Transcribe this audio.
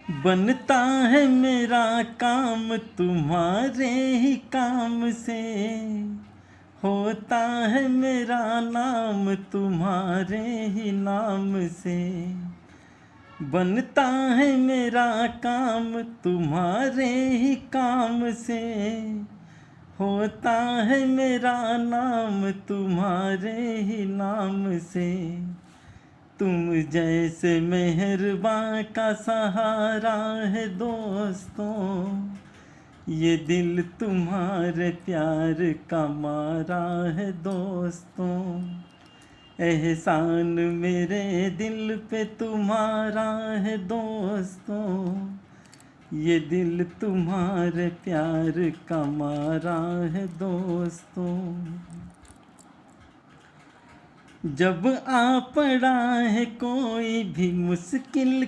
बनता है मेरा काम तुम्हारे ही काम से, होता है मेरा नाम तुम्हारे ही नाम से। बनता है मेरा काम तुम्हारे ही काम से, होता है मेरा नाम तुम्हारे ही नाम से। तुम जैसे मेहरबां का सहारा है दोस्तों, ये दिल तुम्हारे प्यार का मारा है दोस्तों। एहसान मेरे दिल पे तुम्हारा है दोस्तों, ये दिल तुम्हारे प्यार का मारा है दोस्तों। जब आ पड़ा है कोई भी मुश्किल